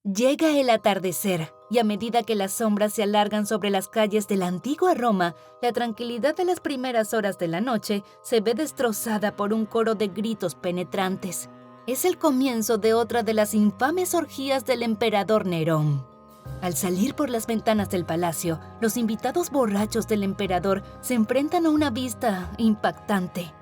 Llega el atardecer, y a medida que las sombras se alargan sobre las calles de la antigua Roma, la tranquilidad de las primeras horas de la noche se ve destrozada por un coro de gritos penetrantes. Es el comienzo de otra de las infames orgías del emperador Nerón. Al salir por las ventanas del palacio, los invitados borrachos del emperador se enfrentan a una vista impactante.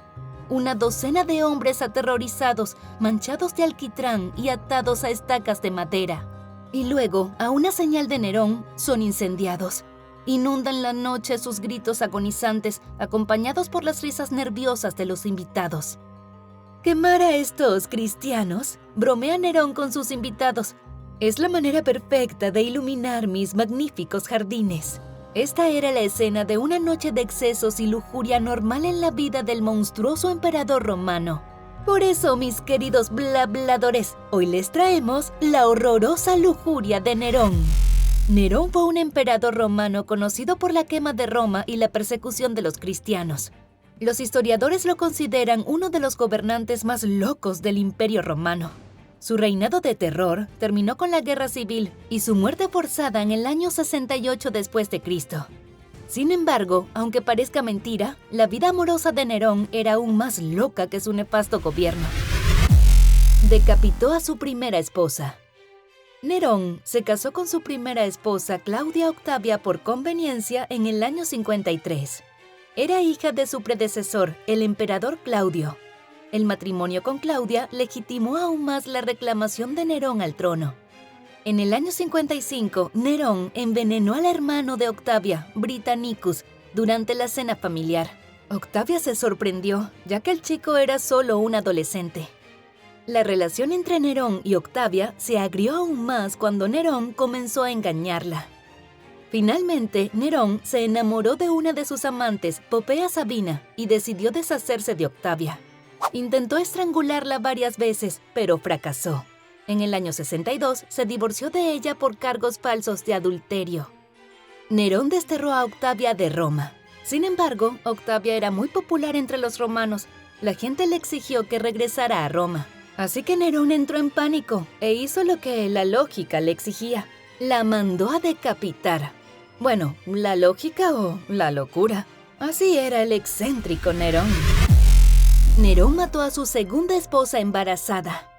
Una docena de hombres aterrorizados, manchados de alquitrán y atados a estacas de madera. Y luego, a una señal de Nerón, son incendiados. Inundan la noche sus gritos agonizantes, acompañados por las risas nerviosas de los invitados. ¿Quemar a estos cristianos? Bromea Nerón con sus invitados. Es la manera perfecta de iluminar mis magníficos jardines. Esta era la escena de una noche de excesos y lujuria normal en la vida del monstruoso emperador romano. Por eso, mis queridos blabladores, hoy les traemos la horrorosa lujuria de Nerón. Nerón fue un emperador romano conocido por la quema de Roma y la persecución de los cristianos. Los historiadores lo consideran uno de los gobernantes más locos del Imperio Romano. Su reinado de terror terminó con la guerra civil y su muerte forzada en el año 68 después de Cristo. Sin embargo, aunque parezca mentira, la vida amorosa de Nerón era aún más loca que su nefasto gobierno. Decapitó a su primera esposa. Nerón se casó con su primera esposa, Claudia Octavia, por conveniencia en el año 53. Era hija de su predecesor, el emperador Claudio. El matrimonio con Claudia legitimó aún más la reclamación de Nerón al trono. En el año 55, Nerón envenenó al hermano de Octavia, Britannicus, durante la cena familiar. Octavia se sorprendió, ya que el chico era solo un adolescente. La relación entre Nerón y Octavia se agrió aún más cuando Nerón comenzó a engañarla. Finalmente, Nerón se enamoró de una de sus amantes, Popea Sabina, y decidió deshacerse de Octavia. Intentó estrangularla varias veces, pero fracasó. En el año 62 se divorció de ella por cargos falsos de adulterio. Nerón desterró a Octavia de Roma. Sin embargo, Octavia era muy popular entre los romanos. La gente le exigió que regresara a Roma. Así que Nerón entró en pánico e hizo lo que la lógica le exigía. La mandó a decapitar. Bueno, la lógica o la locura. Así era el excéntrico Nerón. Nerón mató a su segunda esposa embarazada.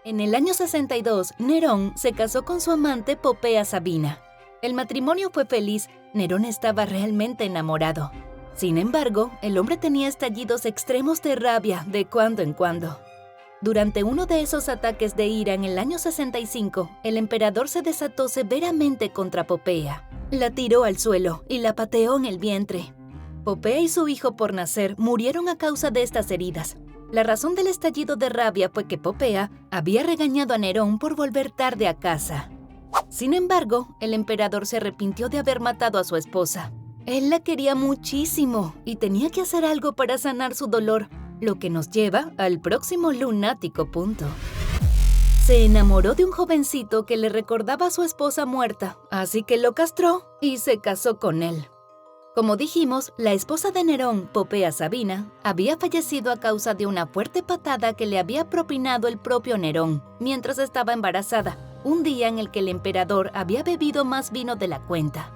En el año 62, Nerón se casó con su amante Popea Sabina. El matrimonio fue feliz, Nerón estaba realmente enamorado. Sin embargo, el hombre tenía estallidos extremos de rabia de cuando en cuando. Durante uno de esos ataques de ira en el año 65, el emperador se desató severamente contra Popea. La tiró al suelo y la pateó en el vientre. Popea y su hijo por nacer murieron a causa de estas heridas. La razón del estallido de rabia fue que Popea había regañado a Nerón por volver tarde a casa. Sin embargo, el emperador se arrepintió de haber matado a su esposa. Él la quería muchísimo y tenía que hacer algo para sanar su dolor, lo que nos lleva al próximo lunático punto. Se enamoró de un jovencito que le recordaba a su esposa muerta, así que lo castró y se casó con él. Como dijimos, la esposa de Nerón, Popea Sabina, había fallecido a causa de una fuerte patada que le había propinado el propio Nerón mientras estaba embarazada, un día en el que el emperador había bebido más vino de la cuenta.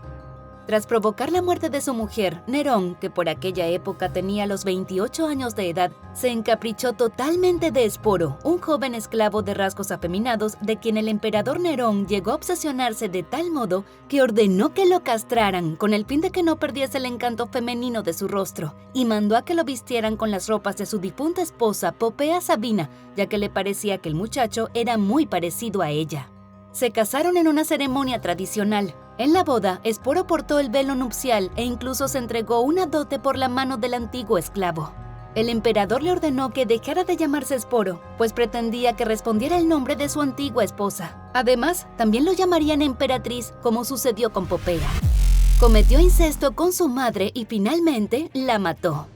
Tras provocar la muerte de su mujer, Nerón, que por aquella época tenía los 28 años de edad, se encaprichó totalmente de Esporo, un joven esclavo de rasgos afeminados de quien el emperador Nerón llegó a obsesionarse de tal modo que ordenó que lo castraran con el fin de que no perdiese el encanto femenino de su rostro, y mandó a que lo vistieran con las ropas de su difunta esposa Popea Sabina, ya que le parecía que el muchacho era muy parecido a ella. Se casaron en una ceremonia tradicional. En la boda, Esporo portó el velo nupcial e incluso se entregó una dote por la mano del antiguo esclavo. El emperador le ordenó que dejara de llamarse Esporo, pues pretendía que respondiera el nombre de su antigua esposa. Además, también lo llamarían emperatriz, como sucedió con Popea. Cometió incesto con su madre y finalmente la mató.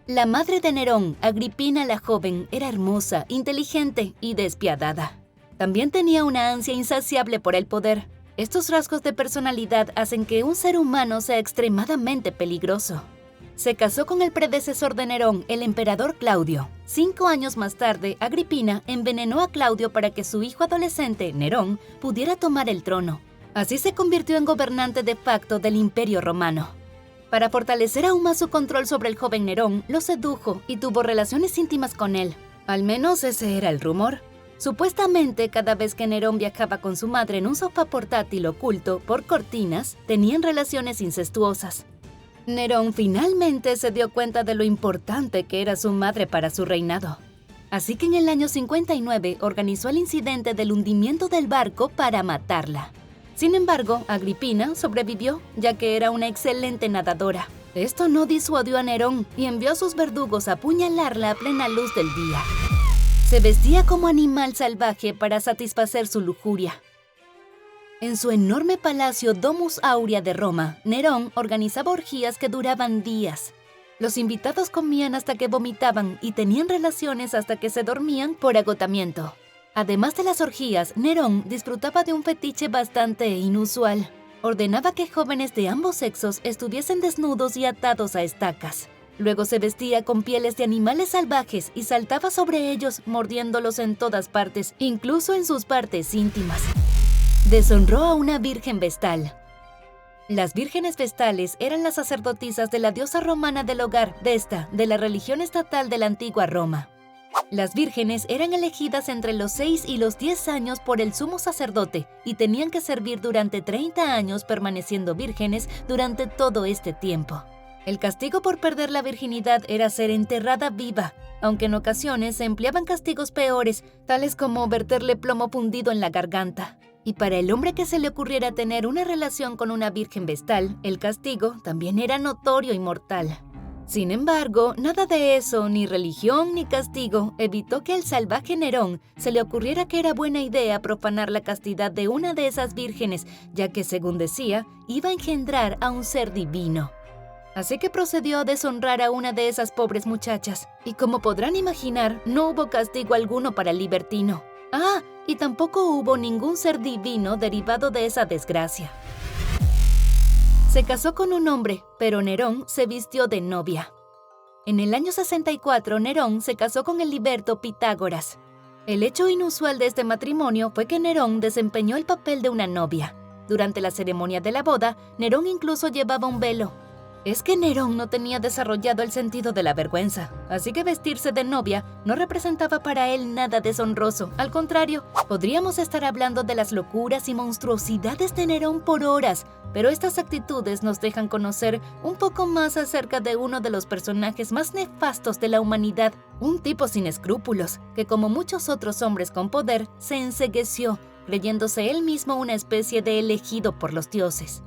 La madre de Nerón, Agripina la joven, era hermosa, inteligente y despiadada. También tenía una ansia insaciable por el poder. Estos rasgos de personalidad hacen que un ser humano sea extremadamente peligroso. Se casó con el predecesor de Nerón, el emperador Claudio. 5 años más tarde, Agripina envenenó a Claudio para que su hijo adolescente, Nerón, pudiera tomar el trono. Así se convirtió en gobernante de facto del Imperio Romano. Para fortalecer aún más su control sobre el joven Nerón, lo sedujo y tuvo relaciones íntimas con él. Al menos ese era el rumor. Supuestamente, cada vez que Nerón viajaba con su madre en un sofá portátil oculto por cortinas, tenían relaciones incestuosas. Nerón finalmente se dio cuenta de lo importante que era su madre para su reinado. Así que en el año 59 organizó el incidente del hundimiento del barco para matarla. Sin embargo, Agripina sobrevivió, ya que era una excelente nadadora. Esto no disuadió a Nerón y envió a sus verdugos a apuñalarla a plena luz del día. Se vestía como animal salvaje para satisfacer su lujuria. En su enorme palacio Domus Aurea de Roma, Nerón organizaba orgías que duraban días. Los invitados comían hasta que vomitaban y tenían relaciones hasta que se dormían por agotamiento. Además de las orgías, Nerón disfrutaba de un fetiche bastante inusual. Ordenaba que jóvenes de ambos sexos estuviesen desnudos y atados a estacas. Luego se vestía con pieles de animales salvajes y saltaba sobre ellos, mordiéndolos en todas partes, incluso en sus partes íntimas. Deshonró a una virgen vestal. Las vírgenes vestales eran las sacerdotisas de la diosa romana del hogar, Vesta, de la religión estatal de la antigua Roma. Las vírgenes eran elegidas entre los 6 y los 10 años por el sumo sacerdote y tenían que servir durante 30 años permaneciendo vírgenes durante todo este tiempo. El castigo por perder la virginidad era ser enterrada viva, aunque en ocasiones se empleaban castigos peores, tales como verterle plomo fundido en la garganta. Y para el hombre que se le ocurriera tener una relación con una virgen vestal, el castigo también era notorio y mortal. Sin embargo, nada de eso, ni religión ni castigo, evitó que al salvaje Nerón se le ocurriera que era buena idea profanar la castidad de una de esas vírgenes, ya que, según decía, iba a engendrar a un ser divino. Así que procedió a deshonrar a una de esas pobres muchachas, y como podrán imaginar, no hubo castigo alguno para el libertino. Y tampoco hubo ningún ser divino derivado de esa desgracia. Se casó con un hombre, pero Nerón se vistió de novia. En el año 64, Nerón se casó con el liberto Pitágoras. El hecho inusual de este matrimonio fue que Nerón desempeñó el papel de una novia. Durante la ceremonia de la boda, Nerón incluso llevaba un velo. Es que Nerón no tenía desarrollado el sentido de la vergüenza, así que vestirse de novia no representaba para él nada deshonroso. Al contrario, podríamos estar hablando de las locuras y monstruosidades de Nerón por horas, pero estas actitudes nos dejan conocer un poco más acerca de uno de los personajes más nefastos de la humanidad, un tipo sin escrúpulos, que como muchos otros hombres con poder, se encegueció, creyéndose él mismo una especie de elegido por los dioses.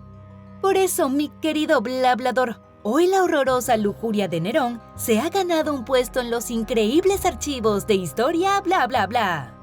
Por eso, mi querido blablador, hoy la horrorosa lujuria de Nerón se ha ganado un puesto en los increíbles archivos de Historia Bla Bla Bla.